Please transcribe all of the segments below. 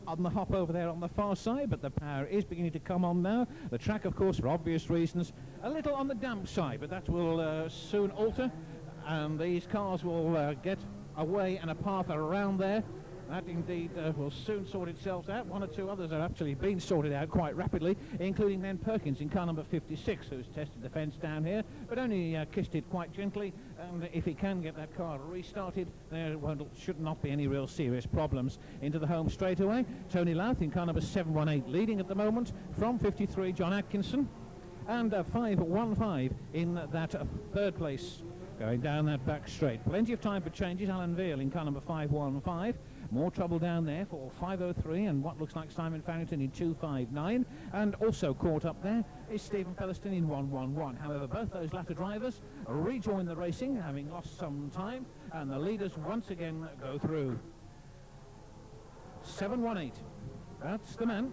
on the hop over there on the far side, but the power is beginning to come on now. The track, of course, for obvious reasons, a little on the damp side, but that will soon alter, and these cars will get away and a path around there. That indeed will soon sort itself out. One or two others are actually being sorted out quite rapidly, including then Perkins in car number 56, who's tested the fence down here, but only kissed it quite gently. And if he can get that car restarted, there should not be any real serious problems. Into the home straightaway, Tony Louth in car number 718, leading at the moment from 53, John Atkinson, and 515 in that third place. Going down that back straight. Plenty of time for changes. Alan Veal in car number 515. More trouble down there for 503 and what looks like Simon Farrington in 259. And also caught up there is Stephen Featherstone in 111. However, both those latter drivers rejoin the racing, having lost some time. And the leaders once again go through. 718. That's the man.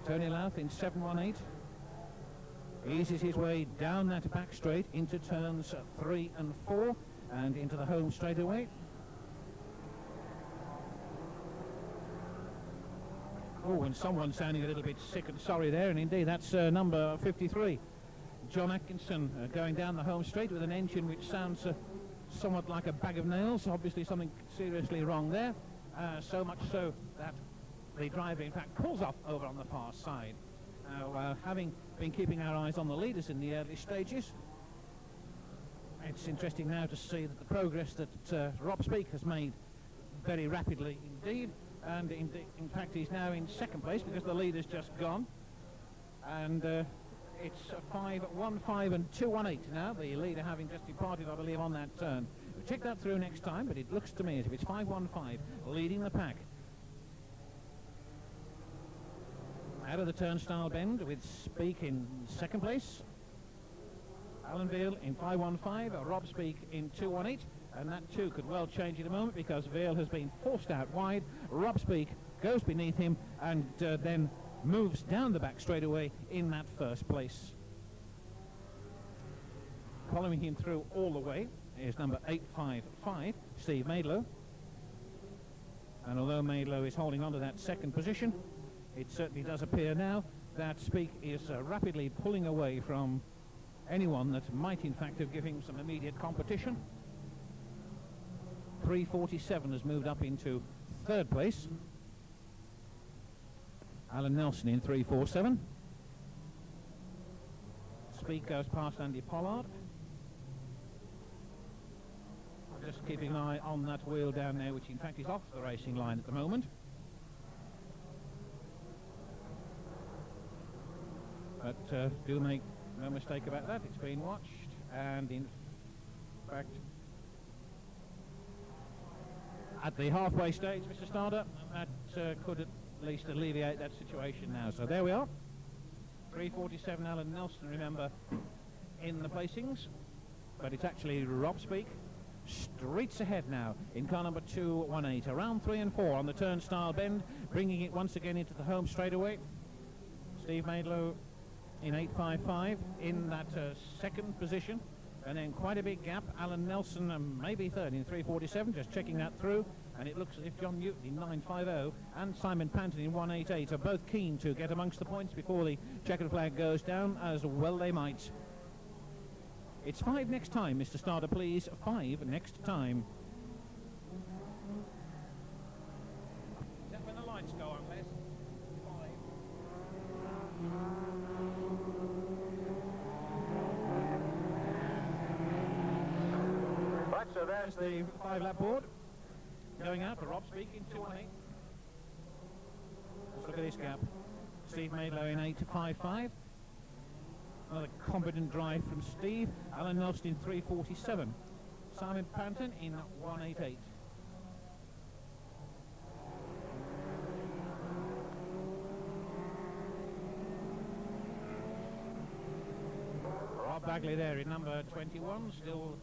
Tony Louth in 718. Eases his way down that back straight into turns 3 and 4 and into the home straightaway. Oh, and someone's sounding a little bit sick and sorry there, and indeed that's number 53. John Atkinson going down the home straight with an engine which sounds somewhat like a bag of nails. Obviously something seriously wrong there, so much so that the driver in fact pulls off over on the far side. Now, having been keeping our eyes on the leaders in the early stages, it's interesting now to see that the progress that Rob Speake has made very rapidly indeed, and in fact he's now in second place because the leader's just gone, and it's 515 and 218 now, the leader having just departed, I believe, on that turn. We'll check that through next time, but it looks to me as if it's 515 leading the pack. Out of the turnstile bend with Speake in second place. Alan Veal in 515, Rob Speake in 218, and that too could well change in a moment because Veal has been forced out wide. Rob Speake goes beneath him and then moves down the back straightaway in that first place. Following him through all the way is number 855, Steve Maidlow. And although Maidlow is holding on to that second position, it certainly does appear now that Speake is rapidly pulling away from anyone that might in fact have given him some immediate competition. 347 has moved up into third place. Alan Nelson in 347. Speake goes past Andy Pollard. Just keeping an eye on that wheel down there, which in fact is off the racing line at the moment. But do make no mistake about that, it's been watched, and in fact at the halfway stage, Mr. Starter, that could at least alleviate that situation now. So there we are, 347 Alan Nelson, remember, in the placings, but it's actually Rob Speake streets ahead now in car number 218, around 3 and 4 on the turnstile bend, bringing it once again into the home straightaway. Steve Maidlow in 855 in that second position, and then quite a big gap. Alan Nelson maybe third in 347, just checking that through, and it looks as if John Newton in 950 and Simon Panton in 188 are both keen to get amongst the points before the checkered flag goes down, as well they might. It's 5 next time, Mr. Starter, please. 5 next time. Is that when the lights go on, Les? 5. Right, so there's the 5-lap board going out for Rob Speake in 218. Let's look at this gap. Steve Maidlow in 855. Another competent drive from Steve. Alan Nelson in 347. Simon Panton in 188. Rob Bagley there in number 21, still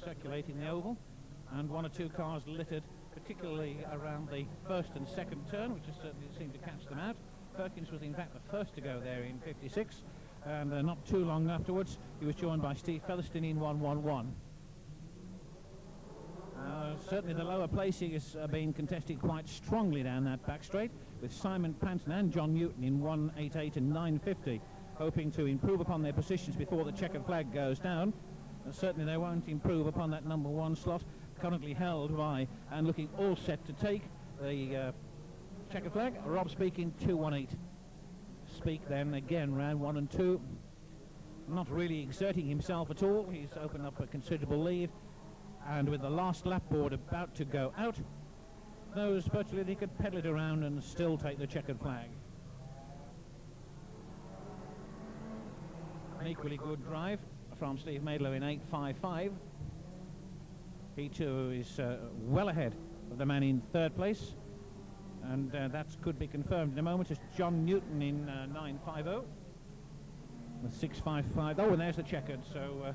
circulating the oval, and one or two cars littered, particularly around the first and second turn, which has certainly seemed to catch them out. Perkins was in fact the first to go there in 56, and not too long afterwards he was joined by Steve Featherstone in 111. Certainly the lower placing is being contested quite strongly down that back straight, with Simon Panton and John Newton in 188 and 950, hoping to improve upon their positions before the checkered flag goes down. Certainly they won't improve upon that number 1 slot, currently held by and looking all set to take the checkered flag. Rob Speak in 218. Speak then again round 1 and 2, not really exerting himself at all. He's opened up a considerable lead, and with the last lap board about to go out, knows virtually he could pedal it around and still take the checkered flag. An equally good drive from Steve Maidlow in 8.55. He too is well ahead of the man in 3rd place, and that could be confirmed in a moment as John Newton in 9.50 with 6.55. Oh, and there's the checkered, so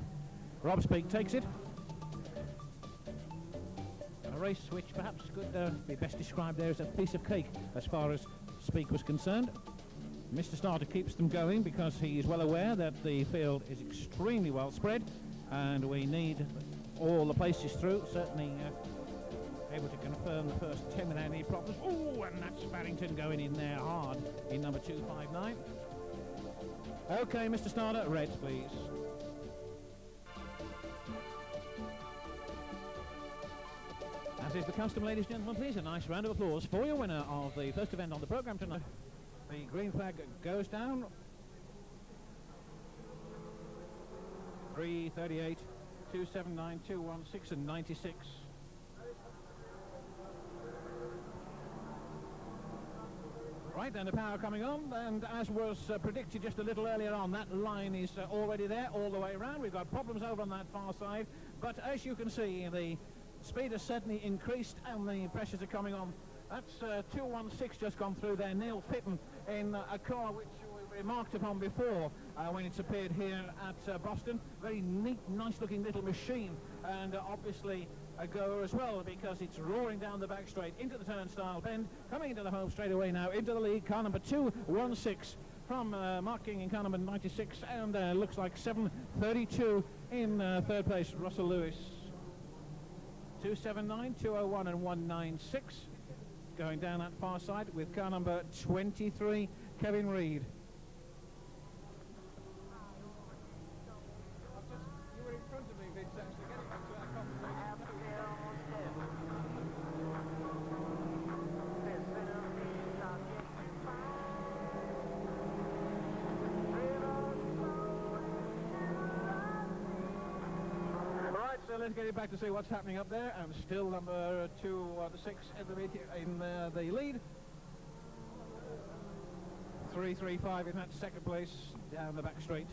Rob Speak takes it. A race which perhaps could be best described there as a piece of cake as far as Speak was concerned. Mr. Starter keeps them going because he is well aware that the field is extremely well spread and we need all the places through. Certainly able to confirm the first 10 without any problems. Oh, and that's Barrington going in there hard in number 259. Okay, Mr. Starter, reds please. As is the custom, ladies and gentlemen, please a nice round of applause for your winner of the first event on the programme tonight. The green flag goes down. 3:38, 2:79, 2:16 and 96. Right, then the power coming on, and as was predicted just a little earlier on, that line is already there all the way around. We've got problems over on that far side, but as you can see, the speed has certainly increased and the pressures are coming on. That's 2:16 just gone through there. Neil Fitton in a car which we remarked upon before when it's appeared here at Boston. Very neat, nice-looking little machine, and obviously a goer as well because it's roaring down the back straight into the turnstile bend, coming into the home straight away now into the lead. Car number 216 from Mark King in car number 96, and looks like 7:32 in 3rd place, Russell Lewis. 2:79, 2:01 and 1:96. Going down that far side with car number 23, Kevin Reed. You were in front of me, Vince, actually getting back to that conversation. Right, so let's get it back to see what's happening up there. And still number 216 in the lead. 3:35 in that 2nd place down the back straight.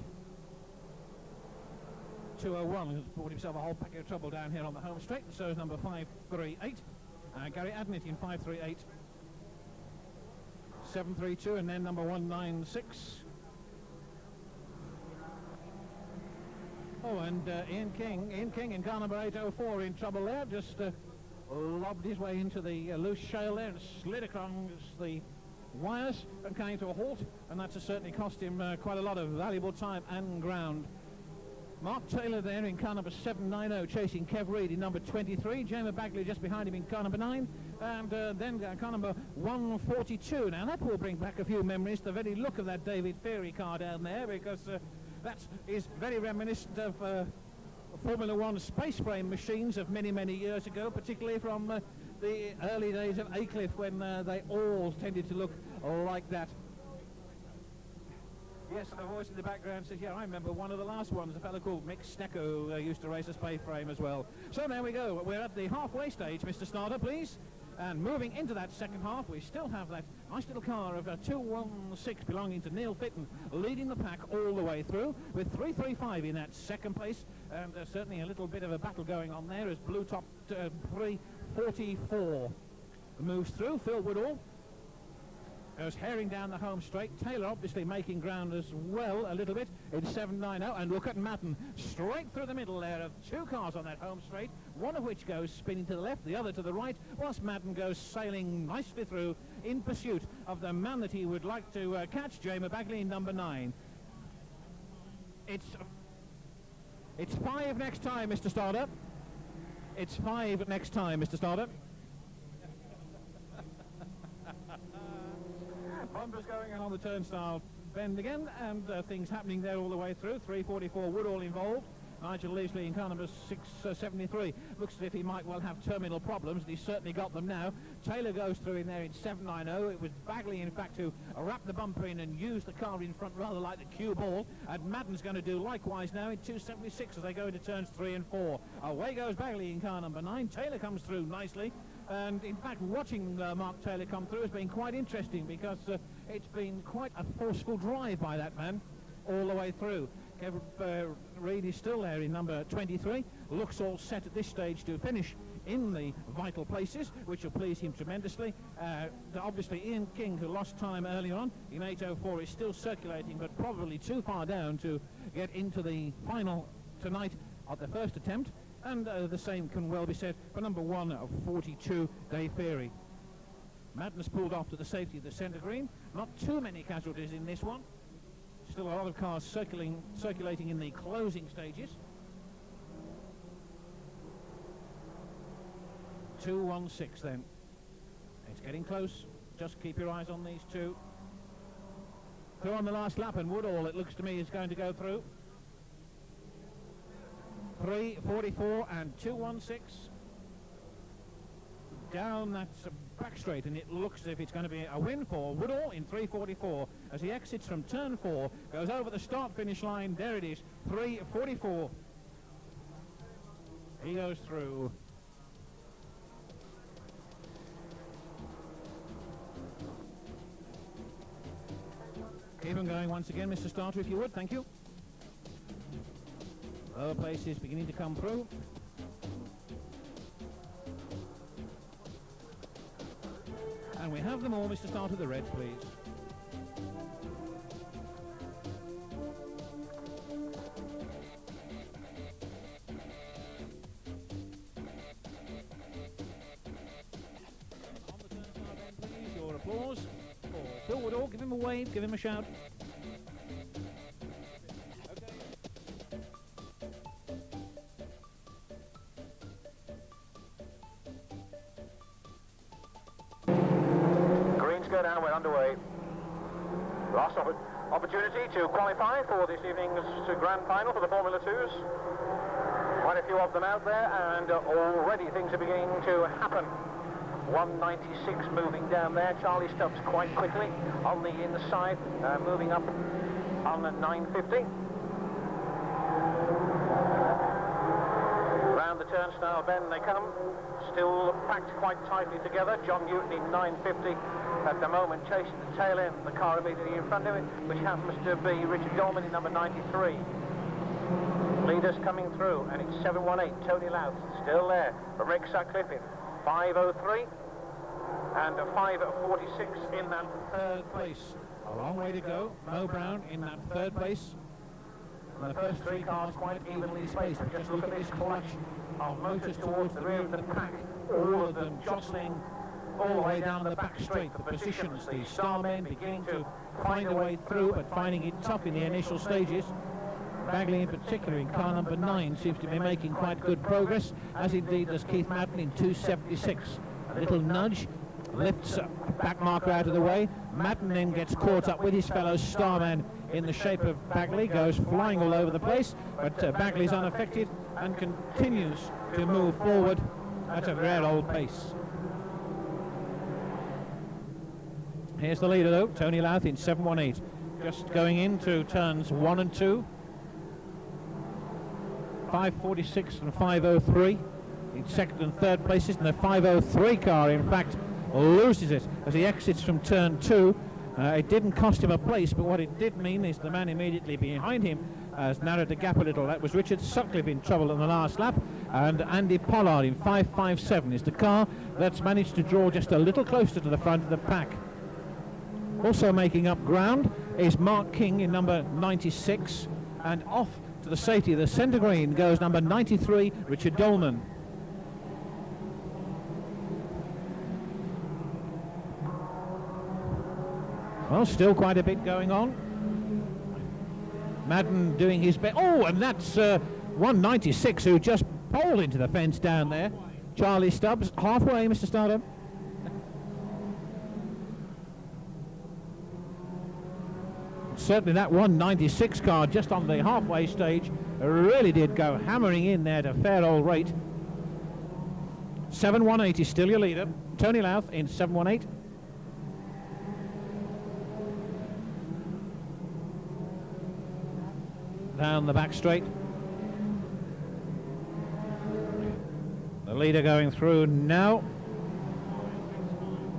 2:01 has brought himself a whole packet of trouble down here on the home straight. So is number 538. Gary Adnett in 538. 7:32 and then number 196. Oh, and Ian King in car number 804 in trouble there. Just lobbed his way into the loose shale there and slid across the wires and came to a halt, and that's certainly cost him quite a lot of valuable time and ground. Mark Taylor there in car number 790 chasing Kev Reed in number 23. Jamie Bagley just behind him in car number 9, and then car number 142. Now that will bring back a few memories, the very look of that David Ferry car down there, because that is very reminiscent of Formula One space frame machines of many, many years ago, particularly from the early days of Aycliffe when they all tended to look like that. Yes, the voice in the background says, yeah, I remember one of the last ones, a fellow called Mick Stecco used to race a space frame as well. So there we go. We're at the halfway stage, Mr. Starter, please. And moving into that second half, we still have that nice little car of 216 belonging to Neil Fitton, leading the pack all the way through, with 335 in that 2nd place, and certainly a little bit of a battle going on there as Blue Top 344 moves through. Phil Woodall goes herring down the home straight. Taylor obviously making ground as well a little bit in 790, and look at Madden straight through the middle there of 2 cars on that home straight, one of which goes spinning to the left, the other to the right, whilst Madden goes sailing nicely through in pursuit of the man that he would like to catch, Jamie Bagley in number 9. It's 5 next time, Mr. Starter. It's 5 next time, Mr. Starter. Bumpers going on the turnstile bend again, and things happening there all the way through. 344 Woodall involved. Nigel Leasley in car number 673 looks as if he might well have terminal problems, and he's certainly got them now. Taylor goes through in there in 790. It was Bagley, in fact, who wrapped the bumper in and used the car in front rather like the cue ball, and Madden's going to do likewise now in 276 as they go into turns 3 and 4. Away goes Bagley in car number 9. Taylor comes through nicely, and in fact watching Mark Taylor come through has been quite interesting, because it's been quite a forceful drive by that man all the way through. Reid is still there in number 23, looks all set at this stage to finish in the vital places, which will please him tremendously. Obviously Ian King, who lost time early on in 8:04, is still circulating, but probably too far down to get into the final tonight at the first attempt, and the same can well be said for number 1 of 42, Dave Feary. Madden's pulled off to the safety of the centre green. Not too many casualties in this one. Still a lot of cars circulating in the closing stages. 216 then. It's getting close. Just keep your eyes on these two. Through on the last lap, and Woodall, it looks to me, is going to go through. 344 and 216. Down that back straight, and it looks as if it's going to be a win for Woodall in 344 as he exits from turn 4, goes over the start-finish line. There it is, 344. He goes through. Keep him going once again, Mr. Starter, if you would. Thank you. Lower places beginning to come through. And we have them all, Mr. Starter, the reds, please. On the turnstile then, please, your applause for Phil Woodall. Give him a wave, give him a shout. Go down, we're underway. Last opportunity to qualify for this evening's grand final for the Formula 2s. Quite a few of them out there, and already things are beginning to happen. 196 moving down there. Charlie Stubbs quite quickly on the inside, moving up on the 950. Round the turnstile bend they come, still packed quite tightly together. John Newton in 950 at the moment, chasing the tail end of the car immediately in front of it, which happens to be Richard Dolman in number 93. Leaders coming through, and it's 718, Tony Louth, still there from Rick Sutcliffe in 503 and a 546 in that third place. A long way to go. Mo Brown in that third place. And the first three cars quite evenly spaced. But just look at this collection of motors towards the rear of the pack, all of them jostling all the way down the back straight for positions. The Starmen beginning to find a way through, but finding it tough in the initial stages. Bagley in particular in car number 9 seems to be making quite good progress, as indeed does Keith Madden in 276. A little nudge lifts a back marker out of the way. Madden then gets caught up with his fellow Starman in the shape of Bagley, goes flying all over the place, but Bagley's unaffected and continues to move forward at a rare old pace. Here's the leader though, Tony Louth in 718, just going into turns 1 and 2. 546 and 503 in second and third places, and the 503 car in fact loses it as he exits from turn 2. It didn't cost him a place, but what it did mean is the man immediately behind him has narrowed the gap a little. That was Richard Sutcliffe in trouble in the last lap, and Andy Pollard in 557 is the car that's managed to draw just a little closer to the front of the pack. Also making up ground is Mark King in number 96, and off to the safety of the centre green goes number 93, Richard Dolman. Well, still quite a bit going on. Madden doing his best. Oh, and that's 196 who just bowled into the fence down there. Charlie Stubbs, halfway, Mr. Starter. Certainly that 196 car just on the halfway stage really did go hammering in there at a fair old rate. 718 is still your leader. Tony Louth in 718. Down the back straight. The leader going through now.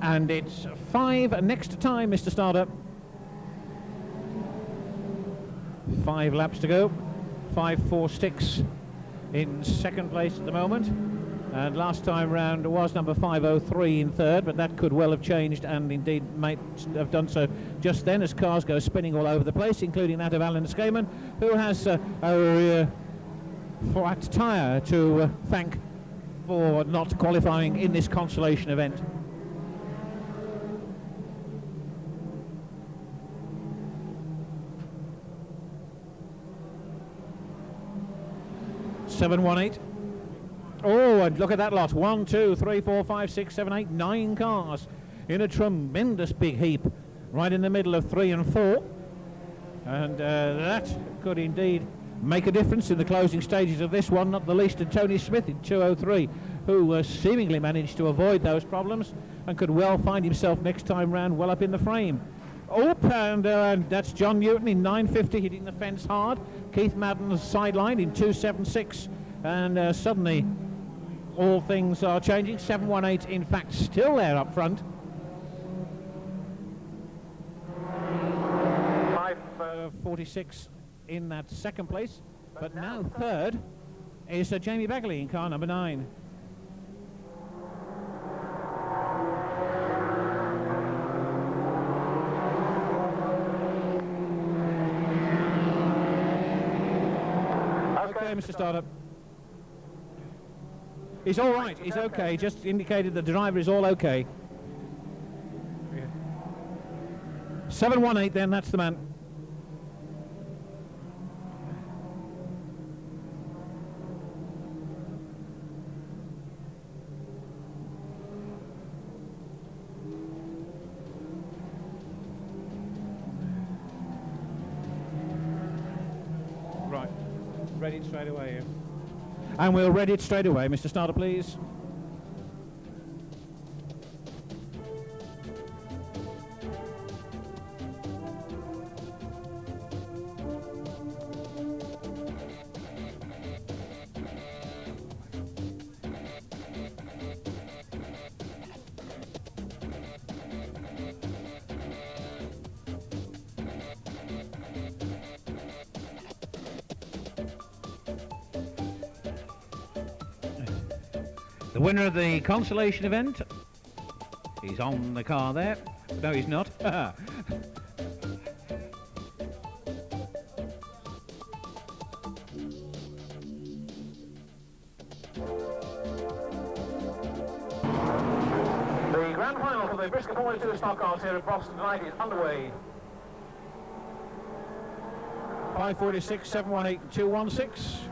And it's 5 next time, Mr. Starter. 5 laps to go. 546 in second place at the moment. And last time round was number 503 in third, but that could well have changed and indeed might have done so just then as cars go spinning all over the place, including that of Alan Scaman, who has a flat tyre to thank for not qualifying in this consolation event. (718). Oh, and look at that lot. 1, 2, 3, 4, 5, 6, 7, 8, 9 cars in a tremendous big heap right in the middle of 3 and 4. And that could indeed make a difference in the closing stages of this one, not the least of Tony Smith in 203, who seemingly managed to avoid those problems and could well find himself next time round well up in the frame. Oh, and that's John Newton in 950 hitting the fence hard. Keith Madden's sideline in 276. And suddenly all things are changing. 718 in fact still there up front. 546 in that second place, but now third is Jamie Bagley in car number 9. Okay, Mr. Startup. He's all right, he's okay, just indicated the driver is all okay. 718 then, that's the man. Right, ready straight away. And we'll ready it straight away. Mr. Starter, please. The winner of the consolation event, he's on the car there. No, he's not. The grand final for the BriSCA Formula 2 stock cars here at Boston tonight is underway. 546, 718, 216.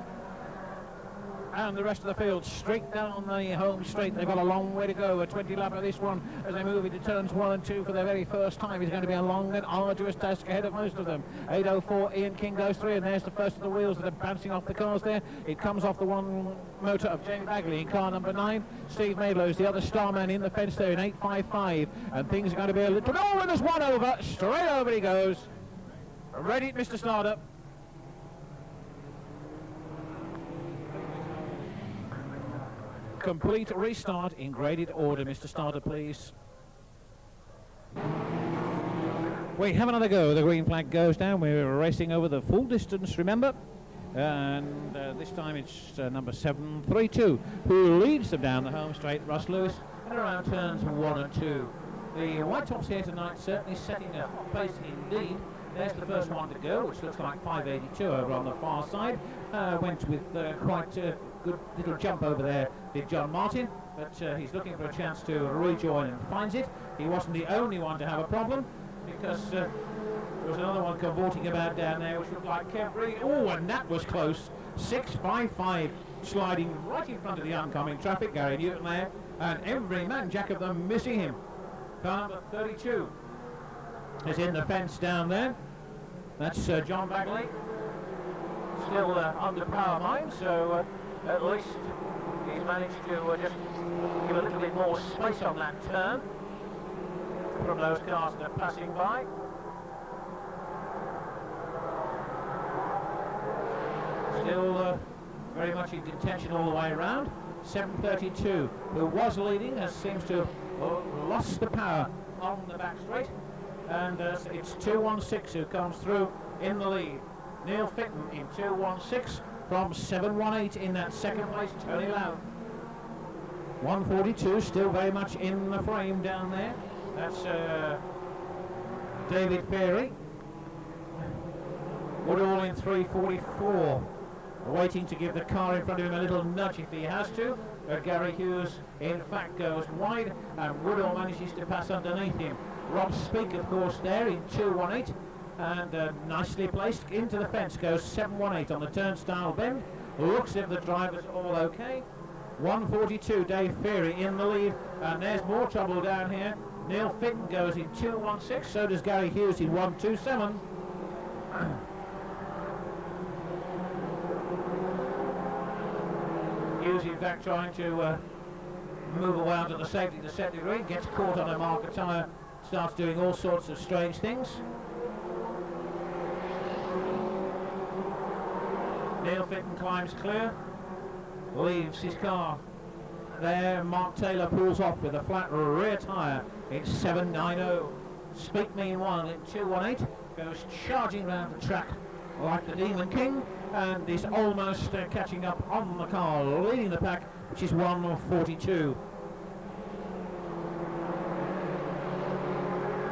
And the rest of the field straight down the home straight. They've got a long way to go, a 20 lap of this one as they move into turns 1 and 2 for their very first time. It's going to be a long and arduous task ahead of most of them. 804 Ian King goes through, and there's the first of the wheels that are bouncing off the cars there. It comes off the one motor of Jamie Bagley in car number 9. Steve Maylow's the other star man in the fence there in 855, and things are going to be a little... Oh, and there's one over, straight over he goes. Ready, Mr. Starter. Complete restart in graded order, Mr. Starter, please. We have another go. The green flag goes down. We're racing over the full distance, remember? And this time it's number 732 who leads them down the home straight, Russ Lewis, and around turns 1 and 2. The white tops here tonight certainly setting a hot pace indeed. There's the first one to go, which looks like 582 over on the far side. Went with quite a good little jump over there, did John Martin, but he's looking for a chance to rejoin and finds it. He wasn't the only one to have a problem, because there was another one cavorting about down there, which looked like Kev Reed. Oh, and that was close. 655 sliding right in front of the oncoming traffic. Gary Newton there, and every man jack of them missing him. Car number 32 is in the fence down there. That's John Bagley, still under power mine, so at least he's managed to just give a little bit more space on that turn from those cars that are passing by. Still very much in contention all the way around. 732, who was leading, seems to have lost the power on the back straight, and it's 216 who comes through in the lead. Neil Fitton in 216 from 718 in that second place. Tony Loud 142, still very much in the frame down there. That's David Ferry. Woodall in 344, waiting to give the car in front of him a little nudge if he has to. Gary Hughes in fact goes wide, and Woodall manages to pass underneath him. Rob Speak, of course, there in 218, and nicely placed into the fence goes 718 on the turnstile bend. Looks as if the driver's all okay. 142, Dave Ferry in the lead, and there's more trouble down here. Neil Fitton goes in 216, so does Gary Hughes in 127. Hughes in fact trying to move away onto the safety to set degree, gets caught on a marker tyre, starts doing all sorts of strange things. Neil Fitton climbs clear, leaves his car there. Mark Taylor pulls off with a flat rear tyre in 790. Speak meanwhile in 218 goes charging round the track like the Demon King, and is almost catching up on the car, leading the pack, which is 142.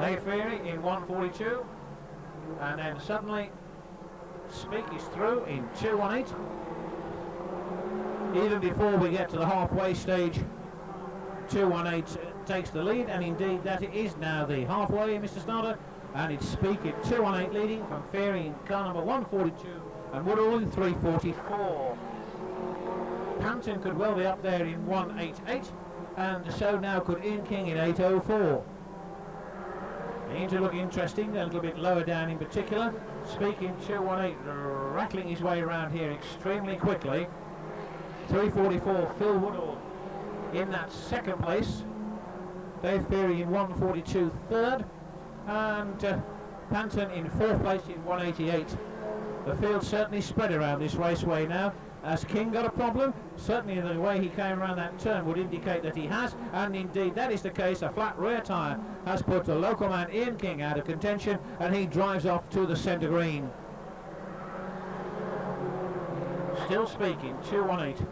Dave Ferry in 142, and then suddenly Speak is through in 218. Even before we get to the halfway stage, 218 takes the lead, and indeed that it is now the halfway, Mr. Starter, and it's Speak in 218 leading from Ferry in car number 142, and Woodall in 344. Panton could well be up there in 188, and so now could Ian King in 804. Beginning to look interesting, a little bit lower down in particular. Speak in 218, rattling his way around here extremely quickly. 344, Phil Woodall in that second place. Dave Ferry in 142 third, and Panton in fourth place in 188. The field certainly spread around this raceway now. Has King got a problem? Certainly the way he came around that turn would indicate that he has, and indeed that is the case. A flat rear tyre has put the local man Ian King out of contention, and he drives off to the centre green. Still Speaking, 218,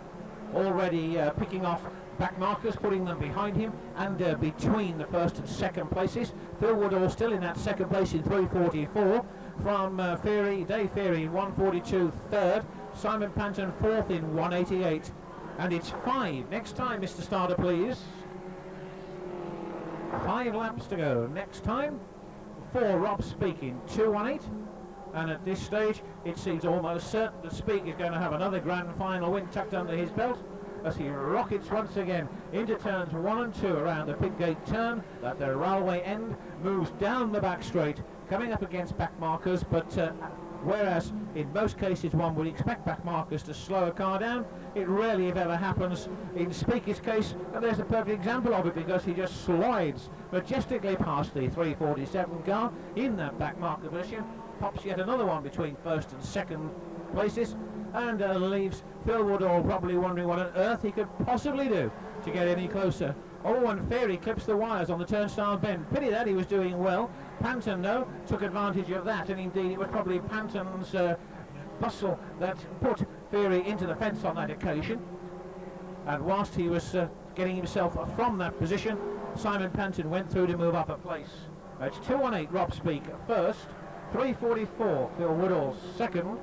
already picking off back markers, putting them behind him and between the first and second places. Phil Woodall still in that second place in 344 from Dave Ferry in 142 third, Simon Panton fourth in 188, and it's 5 next time, Mr. Starter, please. 5 laps to go next time for Rob Speak in 218, and at this stage it seems almost certain that Speak is going to have another grand final win tucked under his belt as he rockets once again into turns 1 and 2 around the pit gate turn at the railway end, moves down the back straight, coming up against back markers, but whereas in most cases one would expect back markers to slow a car down, it rarely if ever happens in Speaker's case, and there's a perfect example of it because he just slides majestically past the 347 car in that back marker position, pops yet another one between first and second places, and leaves Phil Woodall probably wondering what on earth he could possibly do to get any closer. Oh, and Ferry clips the wires on the turnstile bend. Pity that, he was doing well. Panton, though, took advantage of that, and indeed it was probably Panton's bustle that put Ferry into the fence on that occasion. And whilst he was getting himself from that position, Simon Panton went through to move up a place. It's 218 Rob Speak first, 344 Phil Woodall second,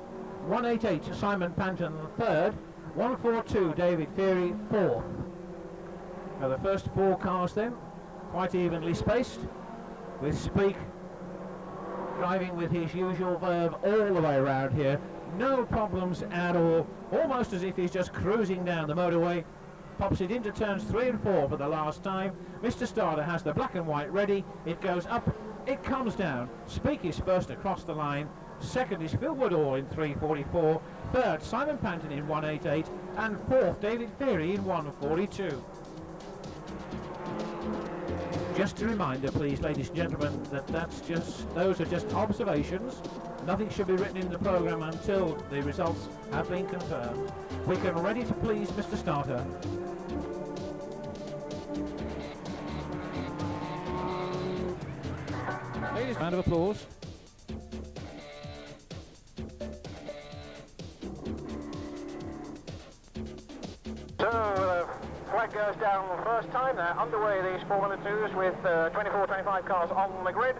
188 Simon Panton third, 142 David Ferry fourth. Now the first 4 cars then, quite evenly spaced, with Speak driving with his usual verve all the way around here, no problems at all, almost as if he's just cruising down the motorway. Pops it into turns 3 and 4 for the last time. Mr. Starter has the black and white ready. It goes up, it comes down. Speak is first across the line. Second is Phil Woodall in 3:44. Third, Simon Panton in 1:88. And fourth, David Ferry in 1:42. Just a reminder, please, ladies and gentlemen, that those are just observations. Nothing should be written in the programme until the results have been confirmed. We can ready to please Mr. Starter. Ladies, round of applause. So the flag goes down the first time. They're underway, these Formula 2s, with 24, 25 cars on the grid.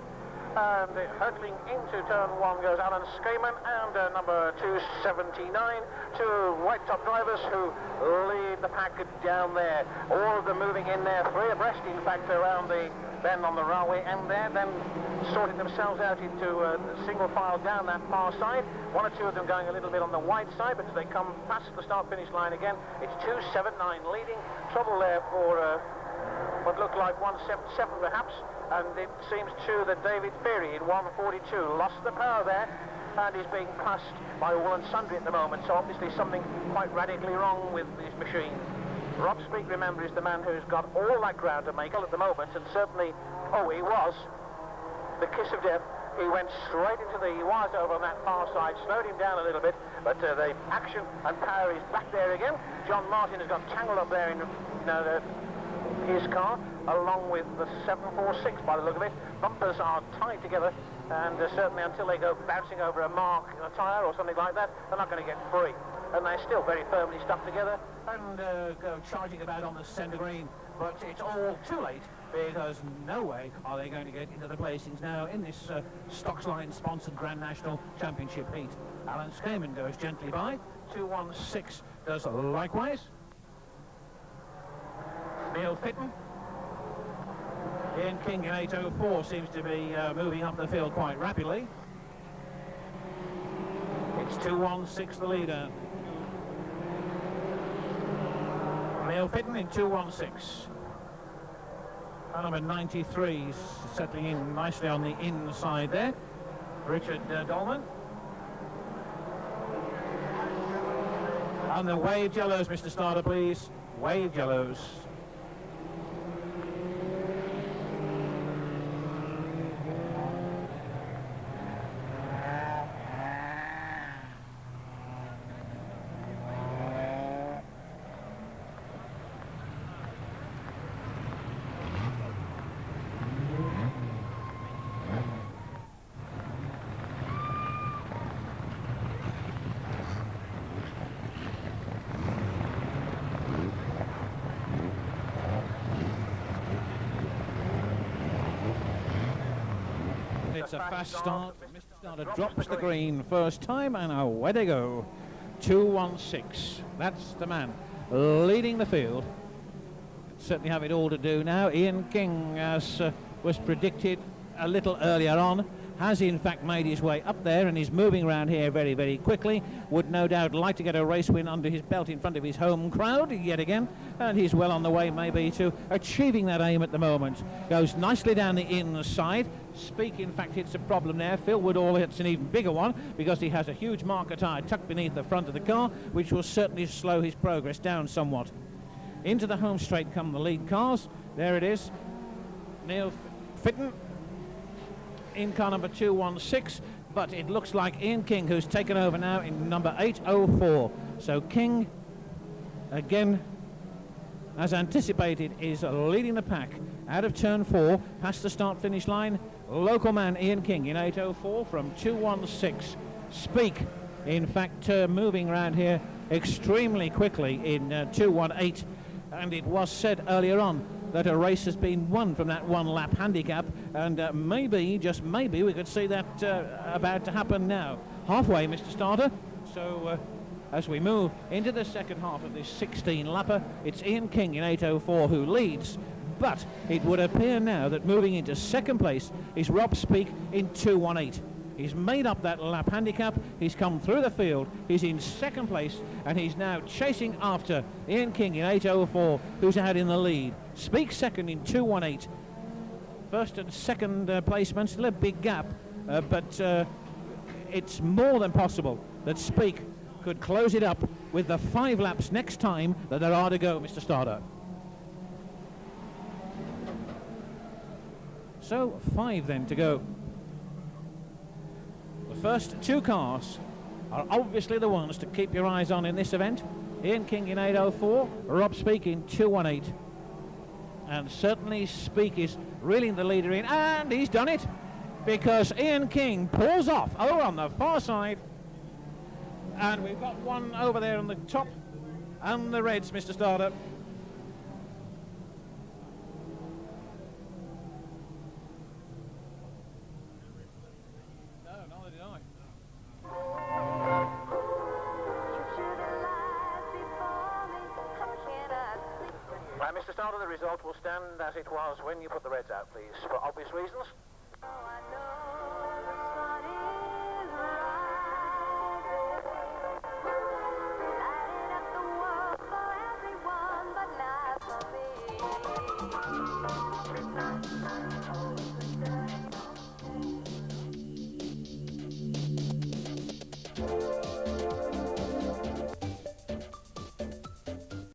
And hurtling into turn 1 goes Alan Skayman and number 279, two white top drivers who lead the pack down there. All of them moving in there, 3 abreast in fact around the bend on the railway end there, then sorting themselves out into single file down that far side. 1 or 2 of them going a little bit on the wide side, but as they come past the start-finish line again, it's 279 leading. Trouble there for what looked like 177 perhaps. And it seems true that David Ferry in 1:42 lost the power there and is being passed by all and sundry at the moment. So obviously something quite radically wrong with this machine. Rob Speak, remember, is the man who's got all that ground to make at the moment, and certainly, he was the kiss of death. He went straight into the wires over on that far side, slowed him down a little bit, but the action and power is back there again. John Martin has got tangled up there in his car, along with the 746 by the look of it. Bumpers are tied together, and certainly until they go bouncing over a mark in a tyre or something like that, they're not going to get free. And they're still very firmly stuck together and go charging about on the centre green. But it's all too late, because no way are they going to get into the placings now in this Stocksline sponsored Grand National Championship heat. Alan Skayman goes gently by. 216 does likewise. Neil Fitton. Ian King in 8:04 seems to be moving up the field quite rapidly. It's 216 the leader. Neil Fitton in 216. Number 93 settling in nicely on the inside there. Richard Dolman. And the waved yellows, Mr. Starter, please. Waved yellows. It's a fast start. Mr. Starter drops the green first time, and away they go. 216. That's the man leading the field. Certainly have it all to do now. Ian King, as was predicted a little earlier on, has in fact made his way up there and is moving around here very, very quickly. Would no doubt like to get a race win under his belt in front of his home crowd yet again, and he's well on the way maybe to achieving that aim at the moment. Goes nicely down the inside. Speak in fact hits a problem there. Phil Woodall hits an even bigger one because he has a huge marker tyre tucked beneath the front of the car, which will certainly slow his progress down somewhat. Into the home straight come the lead cars. There it is. Neil Fitton in car number 216, but it looks like Ian King, who's taken over now in number 804. So King, again, as anticipated, is leading the pack out of turn 4, past the start-finish line. Local man Ian King in 804 from 216. Speak, in fact, moving around here extremely quickly in 218, and it was said earlier on that a race has been won from that one-lap handicap, and maybe, just maybe, we could see that about to happen now. Halfway, Mr. Starter. So as we move into the second half of this 16-lapper, it's Ian King in 804 who leads, but it would appear now that moving into second place is Rob Speak in 218. He's made up that lap handicap. He's come through the field. He's in second place, and he's now chasing after Ian King in 8:04, who's out in the lead. Speak second in 2:18. First and second placement, still a big gap, but it's more than possible that Speak could close it up with the 5 laps next time that there are to go, Mr. Starter. So 5 then to go. The first 2 cars are obviously the ones to keep your eyes on in this event. Ian King in 8:04, Rob Speak in 2:18. And certainly Speak is reeling the leader in, and he's done it, because Ian King pulls off over on the far side, and we've got one over there on the top, and the Reds, Mr. Starter. No, neither did I. Mr. Starter, the result will stand as it was when you put the Reds out, please, for obvious reasons.